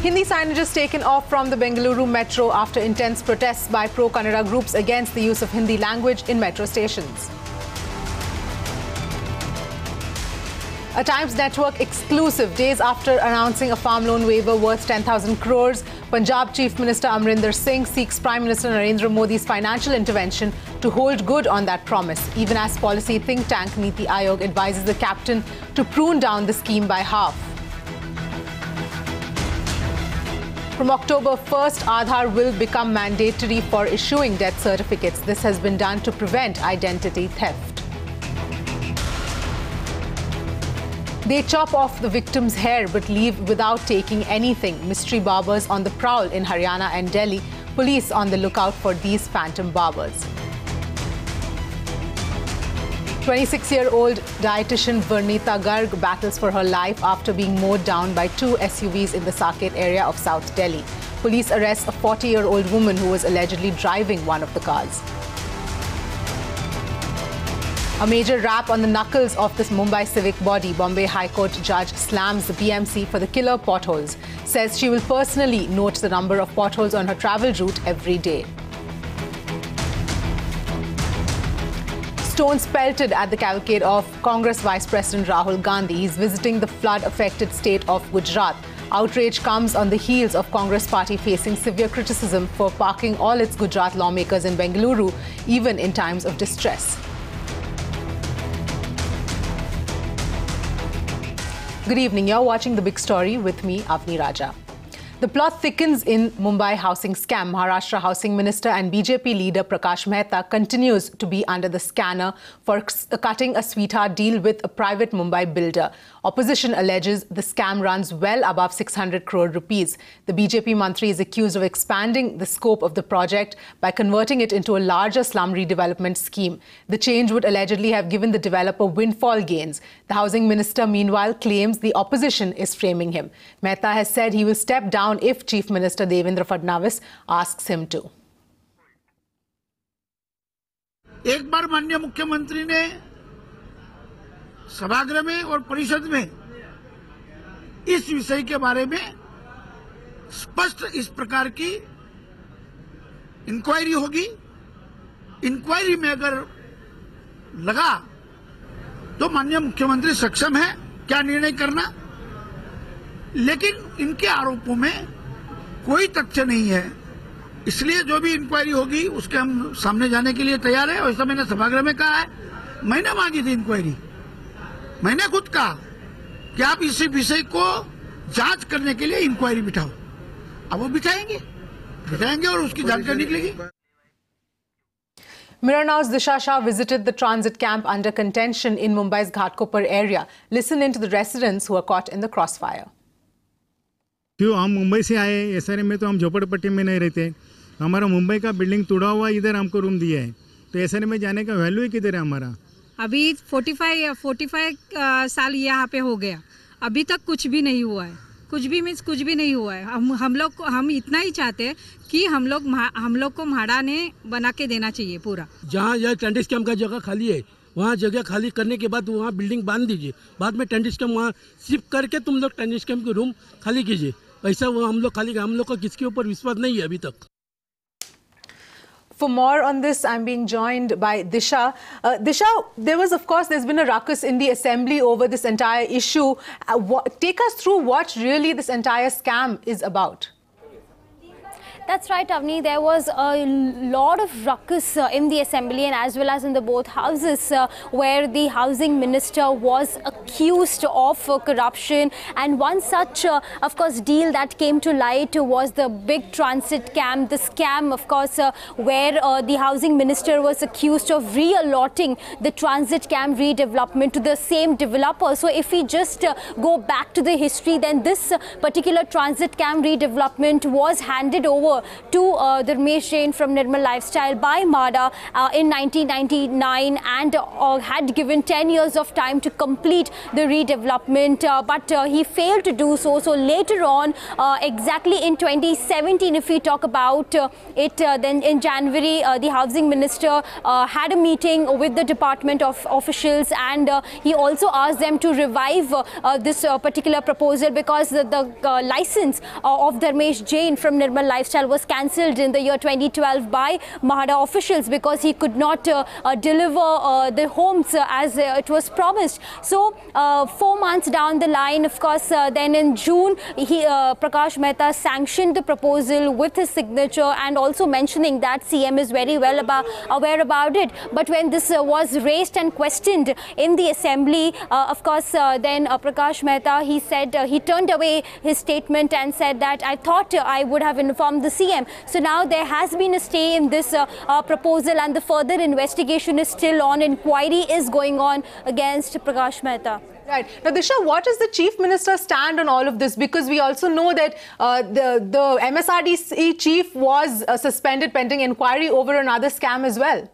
Hindi signages taken off from the Bengaluru metro after intense protests by pro-Kannada groups against the use of Hindi language in metro stations. A Times Network exclusive. Days after announcing a farm loan waiver worth 10,000 crores, Punjab Chief Minister Amrinder Singh seeks Prime Minister Narendra Modi's financial intervention to hold good on that promise, even as policy think tank Niti Aayog advises the captain to prune down the scheme by half. From October 1st, Aadhaar will become mandatory for issuing death certificates. This has been done to prevent identity theft. They chop off the victim's hair but leave without taking anything. Mystery barbers on the prowl in Haryana and Delhi. Police on the lookout for these phantom barbers. 26-year-old dietitian Varnita Garg battles for her life after being mowed down by two SUVs in the Saket area of South Delhi. Police arrest a 40-year-old woman who was allegedly driving one of the cars. A major rap on the knuckles of this Mumbai civic body. Bombay High Court judge slams the BMC for the killer potholes. Says she will personally note the number of potholes on her travel route every day. Stones pelted at the cavalcade of Congress Vice President Rahul Gandhi. He's visiting the flood-affected state of Gujarat. Outrage comes on the heels of Congress party facing severe criticism for parking all its Gujarat lawmakers in Bengaluru, even in times of distress. Good evening. You're watching The Big Story with me, Avni Raja. The plot thickens in Mumbai housing scam. Maharashtra Housing Minister and BJP leader Prakash Mehta continues to be under the scanner for cutting a sweetheart deal with a private Mumbai builder. Opposition alleges the scam runs well above 600 crore rupees. The BJP Mantri is accused of expanding the scope of the project by converting it into a larger slum redevelopment scheme. The change would allegedly have given the developer windfall gains. The Housing Minister, meanwhile, claims the opposition is framing him. Mehta has said he will step down if Chief Minister Devendra Fadnavis asks him to. एक बार माननीय मुख्यमंत्री ने सभागृह में और परिषद में इस विषय के बारे में स्पष्ट इस प्रकार की इंक्वायरी होगी। इंक्वायरी में अगर लगा तो माननीय मुख्यमंत्री सक्षम है क्या निर्णय करना, लेकिन इनके आरोपों में कोई तथ्य नहीं है, इसलिए जो भी इंक्वायरी होगी उसके हम सामने जाने के लिए तैयार है। और ऐसा मैंने सभागृह में कहा है, मैंने मांगी थी इंक्वायरी, मैंने खुद कहा कि आप इसी विषय को जांच करने के लिए इंक्वायरी बिठाओ। अब वो बिठाएंगे और उसकी जानकारी निकलेगी। Mirror Now's Disha Shah visited the transit camp under contention in Mumbai's Ghatkopar area. Listen in to the residents who are caught in the crossfire. क्यों हम मुंबई से आए, एसआरएम में तो हम झोपड़पट्टी में नहीं रहते। हमारा मुंबई का बिल्डिंग तोड़ा हुआ इधर हमको रूम दिया है, तो एसआरएम में जाने का वैल्यू ही किधर है हमारा। अभी 45 साल यहाँ पे हो गया, अभी तक कुछ भी नहीं हुआ है। कुछ भी नहीं हुआ है। हम इतना ही चाहते हैं कि हम लोग को म्हाड़ा ने बना के देना चाहिए पूरा। जहाँ यह टेंटिस कैंप का जगह खाली है, वहाँ जगह खाली करने के बाद वहाँ बिल्डिंग बांध दीजिए, बाद में टेंटिस कैंप वहाँ शिफ्ट करके तुम लोग टेंटिस कैंप के रूम खाली कीजिए। ऐसा वो हम लोग का किसके ऊपर विश्वास नहीं है अभी तक। For more on this, I'm being joined by Disha. Disha, there's been a ruckus in the assembly over this entire issue. Take us through what really this entire scam is about. That's right, Avni. There was a lot of ruckus in the assembly and as well as in the both houses where the housing minister was accused of corruption. And one such, of course, deal that came to light was the big transit scam. The scam, of course, where the housing minister was accused of reallocating the transit scam redevelopment to the same developer. So if we just go back to the history, then this particular transit scam redevelopment was handed over over to the Ramesh Jain from Nirmal Lifestyle by MHADA in 1999 and had given 10 years of time to complete the redevelopment, but he failed to do so. So later on, exactly in 2017, if we talk about it, then in January, the housing minister had a meeting with the department of officials, and he also asked them to revive this particular proposal because the license of Dharmesh Jain from Nirmal Lifestyle was cancelled in the year 2012 by MHADA officials because he could not deliver the homes as it was promised. So 4 months down the line, of course, then in June, Prakash Mehta sanctioned the proposal with his signature and also mentioning that CM is very well aware about it. But when this was raised and questioned in the assembly, of course, then Prakash Mehta, he said he turned away his statement and said that I thought I would have informed the CM. So now there has been a stay in this proposal and the further investigation is still on. Inquiry is going on against Prakash Mehta. Right. Now, Disha, what is the Chief Minister's stand on all of this? Because we also know that the MSRDC chief was suspended pending inquiry over another scam as well.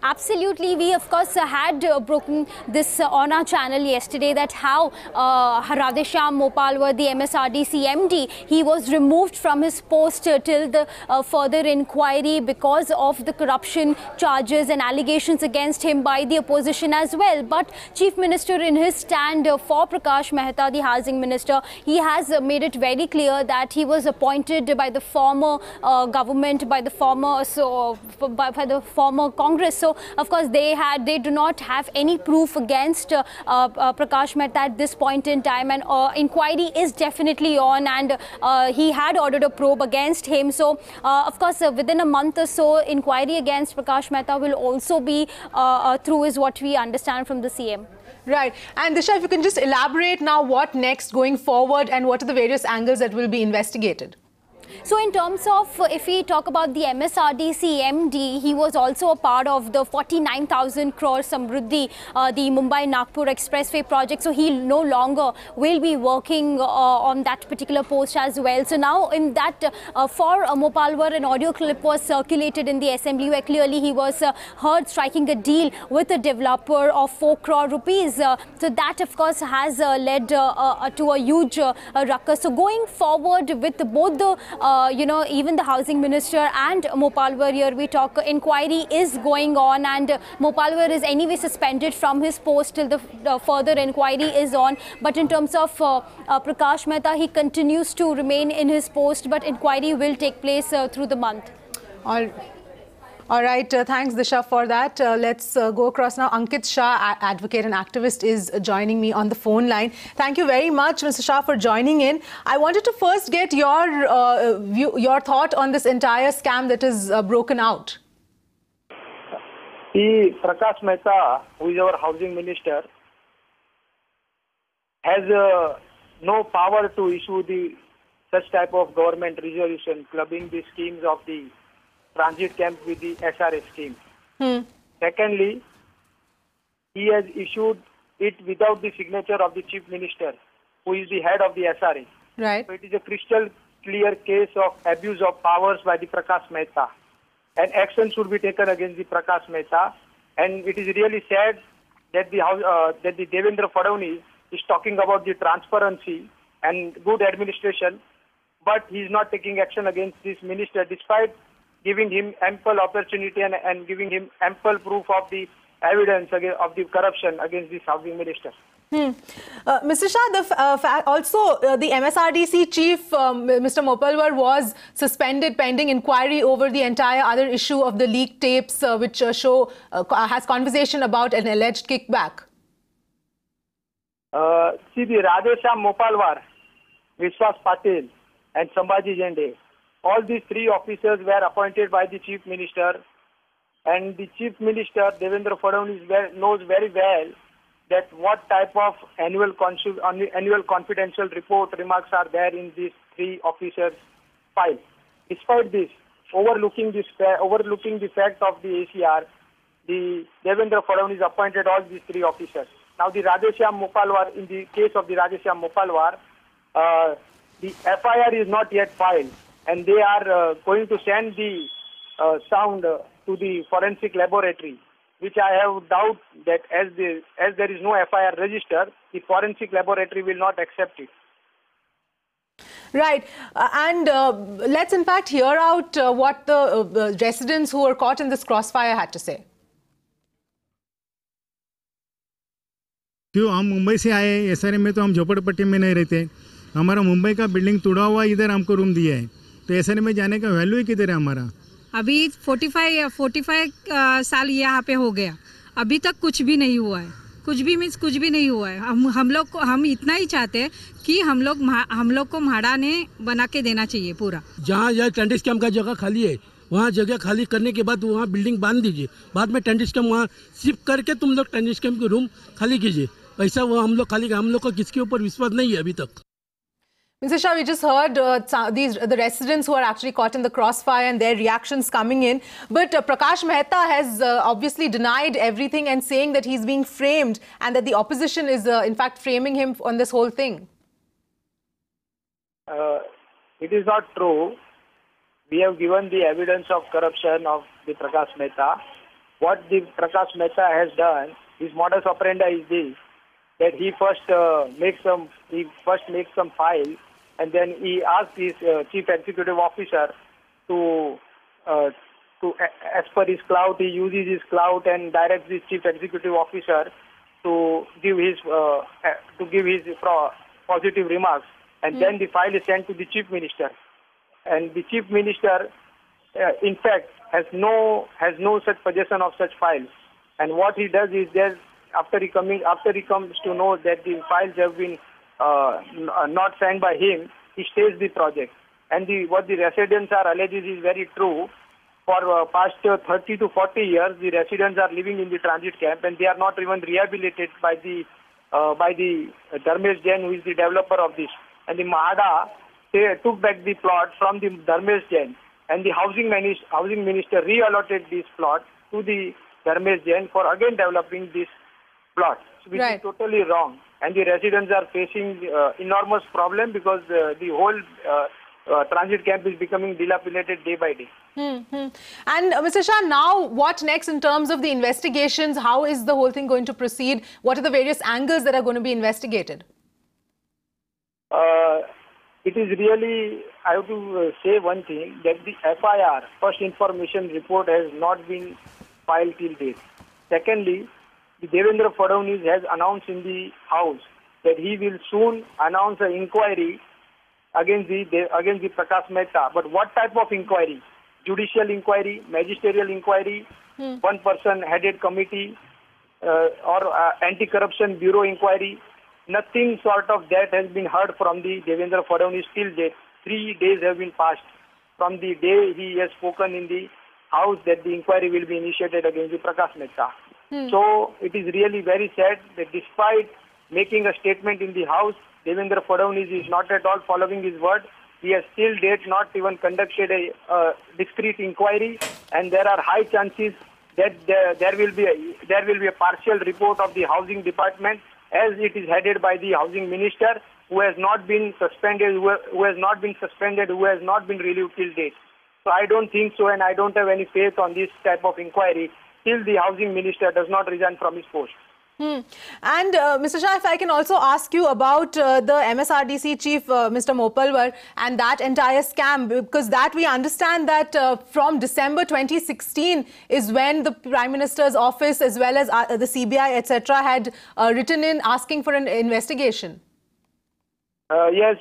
Absolutely. We, of course, had broken this on our channel yesterday that how Radheshyam Mopalwar, the MSRDC MD, he was removed from his post till the further inquiry because of the corruption charges and allegations against him by the opposition as well. But Chief Minister, in his stand for Prakash Mehta, the housing minister, he has made it very clear that he was appointed by the former government, by the former Congress. So, of course, they do not have any proof against Prakash Mehta at this point in time, and inquiry is definitely on, and he had ordered a probe against him. So, of course, within a month or so, inquiry against Prakash Mehta will also be through, is what we understand from the CM. Right. And Disha, if you can just elaborate now what next going forward and what are the various angles that will be investigated? So in terms of, if we talk about the MSRDC MD, he was also a part of the 49,000 crore Samruddhi, the Mumbai-Nagpur Expressway project. So he no longer will be working on that particular post as well. So now in that, for Mopalwar, an audio clip was circulated in the assembly where clearly he was heard striking a deal with a developer of 4 crore rupees. So that, of course, has led to a huge ruckus. So going forward with both the even the housing minister and Mopalwar, here we talk, inquiry is going on, and Mopalwar is anyway suspended from his post till the further inquiry is on. But in terms of Prakash Mehta, he continues to remain in his post, but inquiry will take place through the month. All right, thanks Disha for that. Let's go across now. Ankit Shah, advocate and activist, is joining me on the phone line. Thank you very much, Mr. Shah, for joining in. I wanted to first get your thought on this entire scam that is broken out. Prakash Mehta, who is our housing minister, has no power to issue such type of government resolution clubbing the schemes of the transit camp with the SRA scheme. Secondly, he has issued it without the signature of the chief minister, who is the head of the SRA. Right. So it is a crystal clear case of abuse of powers by the Prakash Mehta, and action should be taken against the Prakash Mehta. And it is really sad that the Devendra Fadnavis is talking about the transparency and good administration, but he is not taking action against this minister, despite giving him ample opportunity and giving him ample proof of the evidence of the corruption against this housing minister. Mr. Shah, also the MSRDC chief, Mr. Mopalwar, was suspended pending inquiry over the entire other issue of the leaked tapes, which has conversation about an alleged kickback. See, the Radheshyam Mopalwar, Vishwas Patil, and Sambhaji Jende, all these 3 officers were appointed by the chief minister, and the chief minister, Devendra Fadnavis, knows very well that what type of annual confidential report remarks are there in these 3 officers' file. Despite this, overlooking the fact of the ACR, the Devendra Fadnavis appointed all these 3 officers. Now, the Radheshyam Mopalwar, in the case of the Radheshyam Mopalwar, the FIR is not yet filed, and they are going to send the sound to the forensic laboratory, which I have doubt that as there is no FIR register, the forensic laboratory will not accept it. Right. And let's in fact hear out what the residents who were caught in this crossfire had to say. क्यों हम मुंबई से आए, SRM में तो हम झोपड़पट्टी में नहीं रहते, हमारा मुंबई का बिल्डिंग तोड़ा हुआ इधर हमको रूम दिया है, तो एसआरएम में जाने का वैल्यू ही किधर है हमारा? अभी 45 साल यहाँ पे हो गया, अभी तक कुछ भी नहीं हुआ है, कुछ भी नहीं हुआ है। हम इतना ही चाहते हैं कि हम लोग को म्हाडा ने बना के देना चाहिए पूरा। जहाँ यह टेंटिस कैम्प का जगह खाली है, वहाँ जगह खाली करने के बाद वहाँ बिल्डिंग बांध दीजिए, बाद में टेंटिस कैम्प वहाँ शिफ्ट करके तुम लोग टेंटिस कैम्प के रूम खाली कीजिए। ऐसा वो हम लोग का किसके ऊपर विश्वास नहीं है अभी तक। Mr. Shah, we just heard the residents who are actually caught in the crossfire and their reactions coming in. But Prakash Mehta has obviously denied everything and saying that he's being framed and that the opposition is in fact framing him on this whole thing. It is not true. We have given the evidence of corruption of the Prakash Mehta. What the Prakash Mehta has done, his modus operandi is this, that he first makes some file, and then he asks his chief executive officer to as per his clout, he uses his clout and directs his chief executive officer to give his positive remarks, and then the file is sent to the chief minister, and the chief minister, in fact, has no such possession of such files, and what he does is that after he comes to know that the files have been not signed by him, he stays the project. And what the residents are alleging is very true. For past 30 to 40 years, the residents are living in the transit camp, and they are not even rehabilitated by the Dharmesh Jain, who is the developer of this. And the MHADA, they took back the plot from the Dharmesh Jain, and the housing minister reallocated this plot to the Dharmesh Jain for again developing this plot, which is totally wrong. And the residents are facing enormous problem because the whole transit camp is becoming dilapidated day by day. And Mr. Shah, now what next in terms of the investigations? How is the whole thing going to proceed? What are the various angles that are going to be investigated? It is really, I have to say one thing, that the FIR, first information report, has not been filed till date. Secondly, the Devendra Fadnavis has announced in the House that he will soon announce an inquiry against the Prakash Mehta. But what type of inquiry? Judicial inquiry, magisterial inquiry, one person headed committee, or anti-corruption bureau inquiry? Nothing sort of that has been heard from the Devendra Fadnavis till date. 3 days have been passed from the day he has spoken in the House that the inquiry will be initiated against the Prakash Mehta. So it is really very sad that despite making a statement in the House, Devendra Fadnavis is not at all following his word. He has till date not even conducted a discreet inquiry, and there are high chances that there will be a partial report of the housing department, as it is headed by the housing minister, who has not been suspended, who has not been relieved till date. So I don't think so, and I don't have any faith on this type of inquiry till the housing minister does not resign from his post. And Mr. Shah, if I can also ask you about the MSRDC chief, Mr. Mopalwar, and that entire scam, because that we understand that from December 2016 is when the Prime Minister's office as well as the CBI, etc., had written in asking for an investigation. Yes,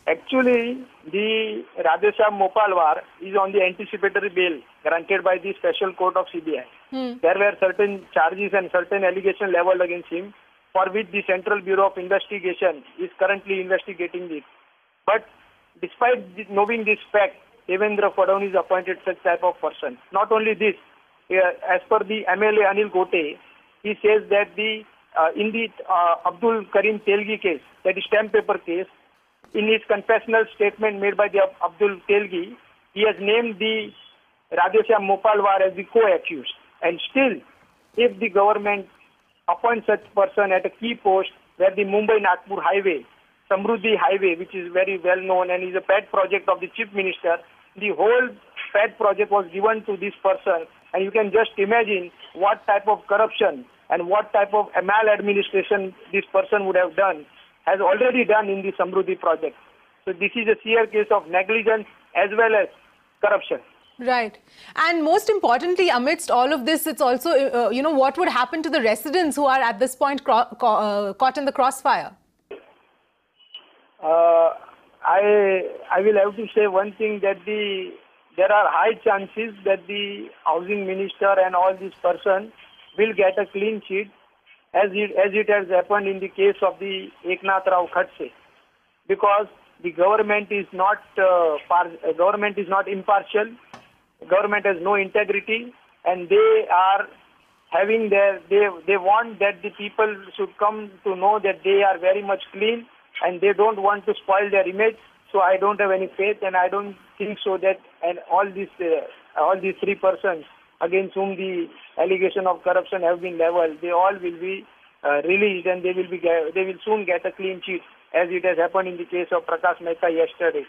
actually, the Radheshyam Mopalwar is on the anticipatory bail granted by the Special Court of CBI. There were certain charges and certain allegations leveled against him, for which the Central Bureau of Investigation is currently investigating it. But despite knowing this fact, Devendra Fadnavis appointed such type of person. Not only this, as per the MLA Anil Gote, he says that in the Abdul Karim Telgi case, that is stamp paper case, in his confessional statement made by the Abdul Telgi, he has named the Radheshyam Mopalwar as the co-accused. And still, if the government appoints such person at a key post where the Mumbai-Nagpur highway Samruddhi Highway, which is very well known and is a pet project of the Chief Minister. The whole pet project was given to this person, and you can just imagine what type of corruption and what type of maladministration this person would have done, has already done in the Samruddhi project. So this is a severe case of negligence as well as corruption. Right. And most importantly, amidst all of this, it's also, what would happen to the residents who are at this point caught in the crossfire? I will have to say one thing, that there are high chances that the housing minister and all these persons will get a clean sheet, as it has happened in the case of the Eknath Rao Khadse, because the government is not impartial. Government has no integrity, and they are having they want that the people should come to know that they are very much clean, and they don't want to spoil their image. So I don't have any faith, and I don't think so that all these three persons against whom the allegation of corruption have been leveled, they all will be released, and they will soon get a clean sheet, as it has happened in the case of Prakash Mehta yesterday.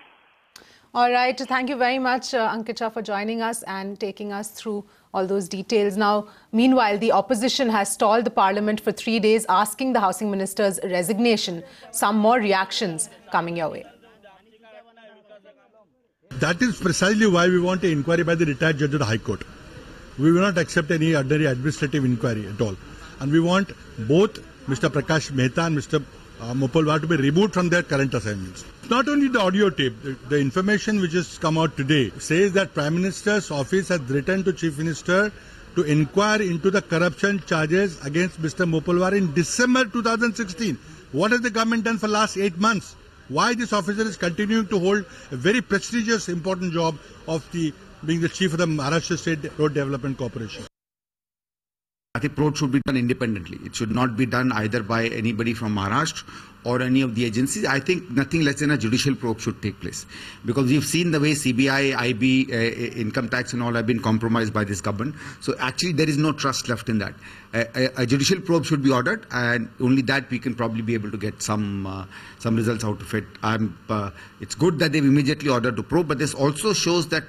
All right. Thank you very much, Ankit Shah, for joining us and taking us through all those details. Now, meanwhile, the opposition has stalled the parliament for 3 days, asking the housing minister's resignation. Some more reactions coming your way. That is precisely why we want an inquiry by the retired judge of the High Court. We will not accept any ordinary administrative inquiry at all. And we want both Mr. Prakash Mehta and Mr. Mopalwar to be removed from their current assignments. Not only the audio tape, the information which has come out today says that Prime Minister's office has written to Chief Minister to inquire into the corruption charges against Mr. Mopalwar in December 2016. What has the government done for the last 8 months? Why this officer is continuing to hold a very prestigious, important job of being the chief of the Maharashtra State Road Development Corporation? I think probe should be done independently. It should not be done either by anybody from Maharashtra or any of the agencies. I think nothing less than a judicial probe should take place, because we've seen the way CBI, IB, income tax and all have been compromised by this government. So actually there is no trust left in that. A judicial probe should be ordered, and only that we can probably be able to get some results out of it. It's good that they've immediately ordered to probe, but this also shows that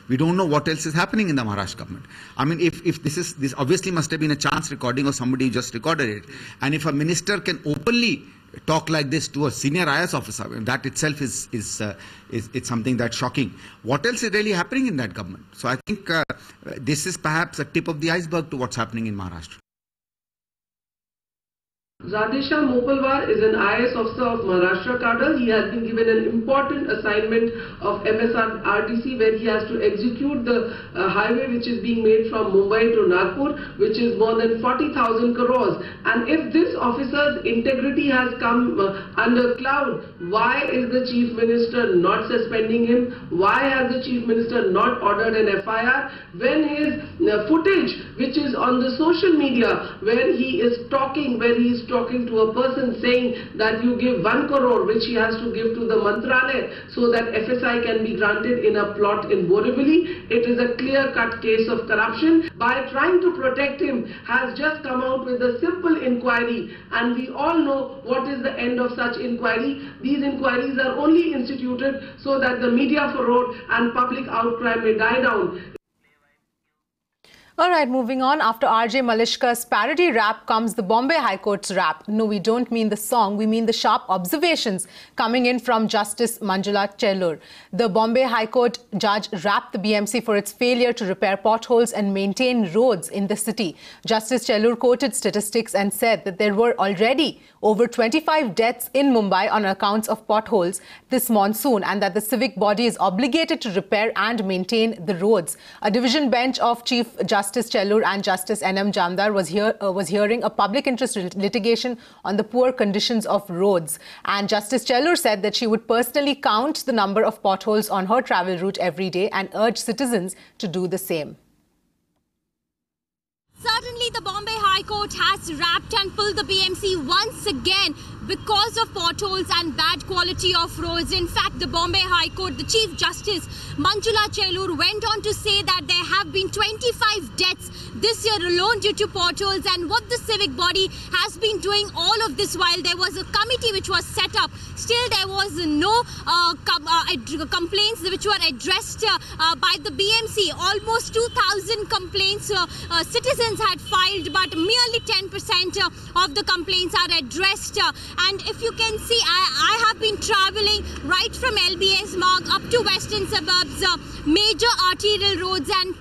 we don't know what else is happening in the Maharashtra government. I mean, if this obviously must have been a chance recording or somebody who just recorded it, and if a minister can openly talk like this to a senior IAS officer, that itself is something that's shocking. What else is really happening in that government? So I think this is perhaps a tip of the iceberg to what's happening in Maharashtra. Radhesham Mopalwar is an IAS officer of Maharashtra cadre. He has been given an important assignment of MSRDC, where he has to execute the highway which is being made from Mumbai to Nagpur, which is more than 40,000 crores. And if this officer's integrity has come under cloud, why is the Chief Minister not suspending him? Why has the Chief Minister not ordered an FIR? When his footage, which is on the social media, where he is talking to a person saying that you give 1 crore, which he has to give to the Mantralaya so that FSI can be granted in a plot in Borivali. It is a clear-cut case of corruption. By trying to protect him, has just come out with a simple inquiry, and we all know what is the end of such inquiry. These inquiries are only instituted so that the media furore and public outcry may die down. All right, moving on. After RJ Malishka's parody rap comes the Bombay High Court's rap. No, we don't mean the song. We mean the sharp observations coming in from Justice Manjula Chellur. The Bombay High Court judge rapped the BMC for its failure to repair potholes and maintain roads in the city. Justice Chellur quoted statistics and said that there were already over 25 deaths in Mumbai on accounts of potholes this monsoon, and that the civic body is obligated to repair and maintain the roads. A division bench of Chief Justice Chellur and Justice N.M. Jamdar was hearing a public interest litigation on the poor conditions of roads. And Justice Chellur said that she would personally count the number of potholes on her travel route every day and urge citizens to do the same. Certainly, the Bombay High Court has wrapped and pulled the BMC once again. because of potholes and bad quality of roads. In fact, the Bombay High Court, the Chief Justice Manjula Chelur went on to say that there have been 25 deaths this year alone due to potholes, and what the civic body has been doing all of this while there was a committee which was set up. Still, there was no complaints which were addressed by the BMC. Almost 2,000 complaints citizens had filed, but merely 10% of the complaints are addressed. And if you can see, I have been traveling right from LBS Marg up to western suburbs, major arterial roads, and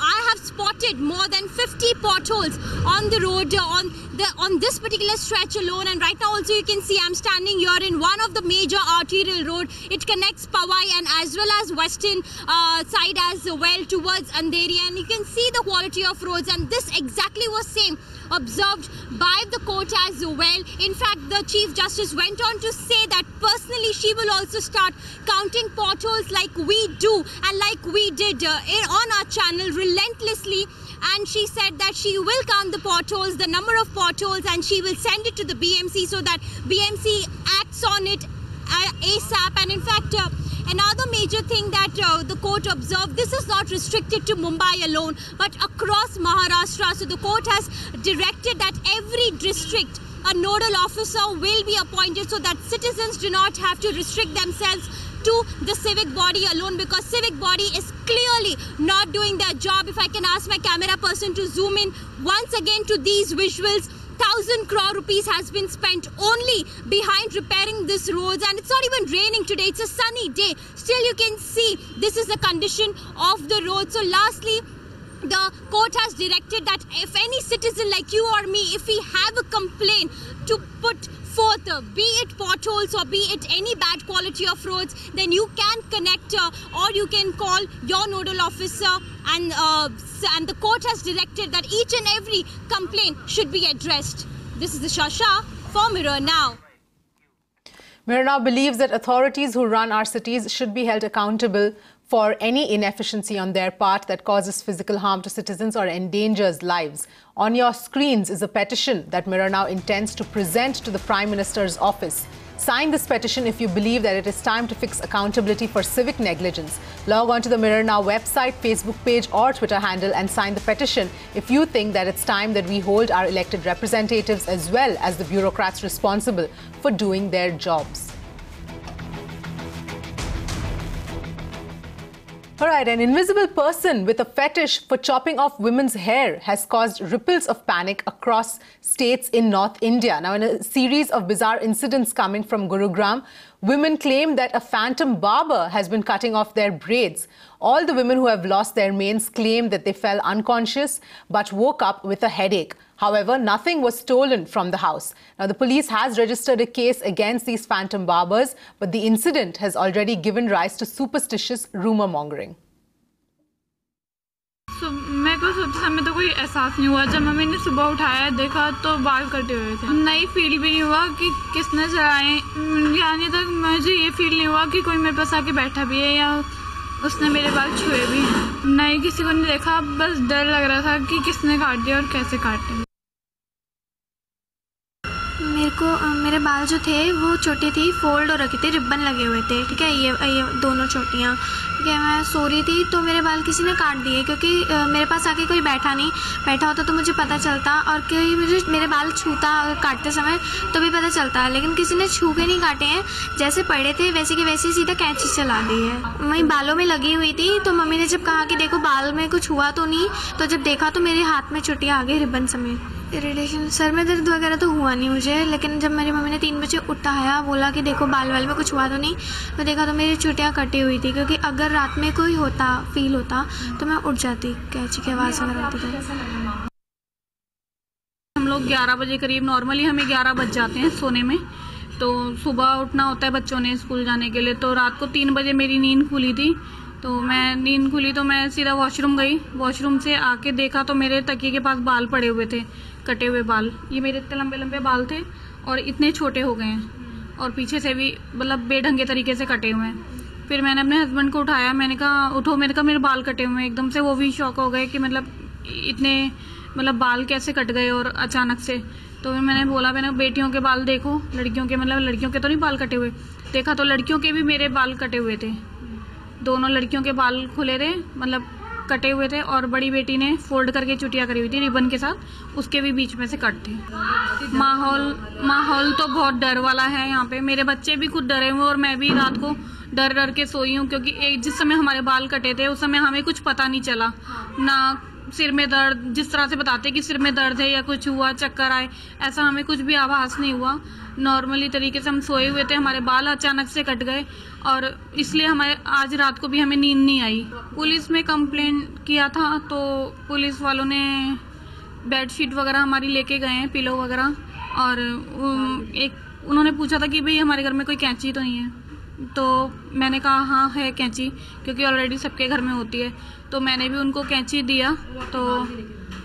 I have spotted more than 50 potholes on the road on this particular stretch alone. And right now also you can see I'm standing here in one of the major arterial road. It connects Powai and as well as western side as well towards Andheri, and you can see the quality of roads, and this exactly was same observed by the court as well. In fact, the Chief Justice went on to say that personally she will also start counting potholes like we do and like we did on our channel relentlessly. And she said that she will count the potholes, the number of potholes, and she will send it to the BMC so that BMC acts on it ASAP. And in fact, another major thing that the court observed, this is not restricted to Mumbai alone, but across Maharashtra. So the court has directed that every district, a nodal officer will be appointed so that citizens do not have to restrict themselves to the civic body alone, because civic body is clearly not doing their job. If I can ask my camera person to zoom in once again to these visuals, 1,000 crore rupees has been spent only behind repairing these roads, and it's not even raining today, it's a sunny day. Still you can see this is the condition of the road. So lastly, the court has directed that if any citizen like you or me, if we have a complaint to put forth, be it potholes or be it any bad quality of roads, then you can connect or you can call your nodal officer, and the court has directed that each and every complaint should be addressed. This is the Shasha for Mirror Now. Mirror Now believes that authorities who run our cities should be held accountable for any inefficiency on their part that causes physical harm to citizens or endangers lives. On your screens is a petition that Mirror Now intends to present to the Prime Minister's office. Sign this petition if you believe that it is time to fix accountability for civic negligence. Log on to the Mirror Now website, Facebook page or Twitter handle and sign the petition if you think that it's time that we hold our elected representatives as well as the bureaucrats responsible for doing their jobs. All right, an invisible person with a fetish for chopping off women's hair has caused ripples of panic across states in North India. Now, in a series of bizarre incidents coming from Gurugram, women claim that a phantom barber has been cutting off their braids. All the women who have lost their manes claim that they fell unconscious but woke up with a headache. However, nothing was stolen from the house. Now, the police has registered a case against these phantom barbers, but the incident has already given rise to superstitious rumor mongering. मेरे को सोते समय तो कोई एहसास नहीं हुआ। जब मम्मी ने सुबह उठाया देखा तो बाल कटे हुए थे। नहीं फील भी नहीं हुआ कि किसने चलाए, यानी तक मुझे ये फील नहीं हुआ कि कोई मेरे पास आके बैठा भी है या उसने मेरे बाल छुए भी हैं। नहीं, किसी को नहीं देखा, बस डर लग रहा था कि किसने काट दिया और कैसे काटे। मेरे बाल जो थे वो चोटी थी, फोल्ड हो रखी थी, रिबन लगे हुए थे, ठीक है, ये दोनों चोटियाँ, ठीक है। मैं सो रही थी तो मेरे बाल किसी ने काट दिए, क्योंकि मेरे पास आके कोई बैठा होता तो मुझे पता चलता, और कोई मेरे बाल छूता काटते समय तो भी पता चलता, लेकिन किसी ने छू के नहीं काटे हैं। जैसे पड़े थे वैसे की वैसे सीधा कैंची चला दी है। वहीं बालों में लगी हुई थी, तो मम्मी ने जब कहा कि देखो बाल में कुछ हुआ तो नहीं, तो जब देखा तो मेरे हाथ में चोटियाँ आ गई रिबन समेत। इरिटेशन, सर में दर्द वगैरह तो हुआ नहीं मुझे, लेकिन जब मेरी मम्मी ने 3 बजे उठाया, बोला कि देखो बाल वाल में कुछ हुआ तो नहीं, तो देखा तो मेरी चोटियाँ कटी हुई थी, क्योंकि अगर रात में कोई फील होता तो मैं उठ जाती, कैंची की आवाज़ वगैरह आती थी। हम लोग 11 बजे करीब, नॉर्मली हमें 11 बज जाते हैं सोने में, तो सुबह उठना होता है बच्चों ने स्कूल जाने के लिए। तो रात को 3 बजे मेरी नींद खुली थी, तो मैं सीधा वॉशरूम गई। वॉशरूम से आके देखा तो मेरे तकिए के पास बाल पड़े हुए थे, कटे हुए बाल। ये मेरे इतने लंबे लंबे बाल थे और इतने छोटे हो गए हैं, और पीछे से भी मतलब बेढंगे तरीके से कटे हुए हैं। फिर मैंने अपने हस्बैंड को उठाया, मैंने कहा उठो, मैंने कहा मेरे बाल कटे हुए हैं। एकदम से वो भी शॉक हो गए कि मतलब इतने बाल कैसे कट गए और अचानक से। तो मैंने बोला, मैंने बेटियों के बाल देखो, लड़कियों के मतलब लड़कियों के तो नहीं बाल कटे हुए, देखा तो लड़कियों के भी मेरे बाल कटे हुए थे, दोनों लड़कियों के बाल खुले थे, मतलब कटे हुए थे, और बड़ी बेटी ने फोल्ड करके चुटिया करी हुई थी रिबन के साथ, उसके भी बीच में से कट थे। माहौल तो बहुत डर वाला है यहाँ पे, मेरे बच्चे भी खुद डरे हुए और मैं भी रात को डर डर के सोई हूँ, क्योंकि जिस समय हमारे बाल कटे थे उस समय हमें कुछ पता नहीं चला, ना सिर में दर्द, जिस तरह से बताते कि सिर में दर्द है या कुछ हुआ, चक्कर आए, ऐसा हमें कुछ भी आभास नहीं हुआ। नॉर्मली तरीके से हम सोए हुए थे, हमारे बाल अचानक से कट गए और इसलिए हमारे आज रात को भी हमें नींद नहीं आई। पुलिस में कंप्लेंट किया था तो पुलिस वालों ने बेडशीट वगैरह हमारी लेके गए हैं, पिलो वगैरह, और एक उन्होंने पूछा था कि भाई हमारे घर में कोई कैंची तो नहीं है, तो मैंने कहा हाँ है कैंची, क्योंकि ऑलरेडी सबके घर में होती है, तो मैंने भी उनको कैंची दिया, तो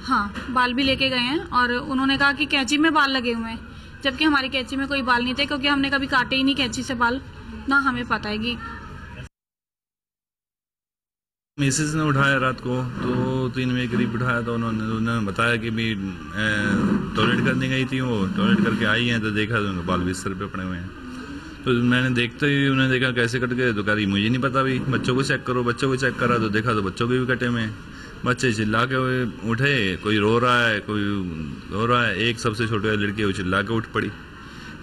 हाँ बाल भी लेके गए हैं और उन्होंने कहा कि कैंची में बाल लगे हुए हैं, जबकि हमारी कैंची में कोई बाल नहीं थे, क्योंकि हमने कभी काटे ही नहीं कैंची से बाल, ना हमें पता है कि। मिसेज ने उठाया रात को, तो 3 बजे करीब उठाया, तो उन्होंने बताया कि भी टॉयलेट करने गई थी, वो टॉयलेट करके आई हैं तो देखा तो उनके बाल बिस्तर पे पड़े हुए हैं। तो मैंने देखते ही उन्हें देखा कैसे कट गए, तो कह रही मुझे नहीं पता, भी बच्चों को चेक करो, बच्चों को चेक करा तो देखा तो बच्चों के भी कटे हुए हैं। बच्चे चिल्ला के उठे, कोई रो रहा है, कोई रो रहा है, एक सबसे छोटे वाली लड़की वो चिल्ला के उठ पड़ी,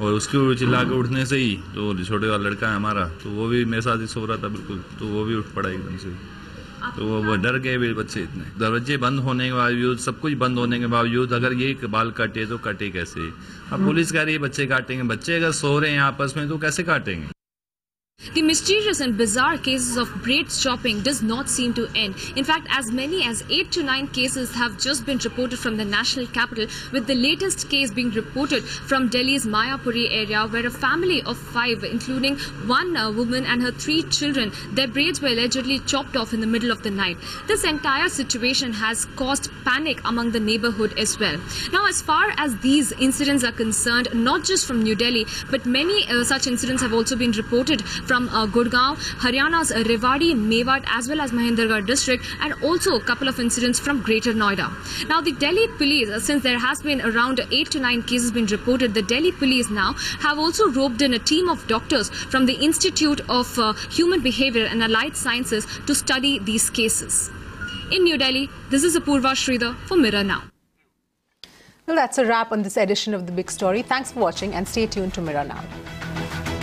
और उसके चिल्ला के उठने से ही तो छोटे वाला लड़का है हमारा, तो वो भी मेरे साथ ही सो रहा था बिल्कुल, तो वो भी उठ पड़ा एकदम से, तो वो डर गए भी बच्चे इतने। दरवाजे बंद होने के बावजूद, सब कुछ बंद होने के बावजूद अगर ये बाल काटे तो कटे कैसे? अब पुलिस कह रही है बच्चे काटेंगे, बच्चे अगर सो रहे हैं आपस में तो कैसे काटेंगे? The mysterious and bizarre cases of braids chopping does not seem to end. In fact, as many as 8 to 9 cases have just been reported from the national capital, with the latest case being reported from Delhi's Mayapuri area, where a family of 5, including one woman and her 3 children, their braids were allegedly chopped off in the middle of the night. This entire situation has caused panic among the neighborhood as well. Now, as far as these incidents are concerned, not just from New Delhi, but many such incidents have also been reported from Gurgaon, Haryana's Rewari, Mewat, as well as Mahendragarh district, and also a couple of incidents from Greater Noida. Now, the Delhi police, since there has been around 8 to 9 cases been reported, the Delhi police now have also roped in a team of doctors from the Institute of Human Behavior and Allied Sciences to study these cases. In New Delhi, this is Apurva Sridhar for Mirror Now. Well, that's a wrap on this edition of The Big Story. Thanks for watching and stay tuned to Mirror Now.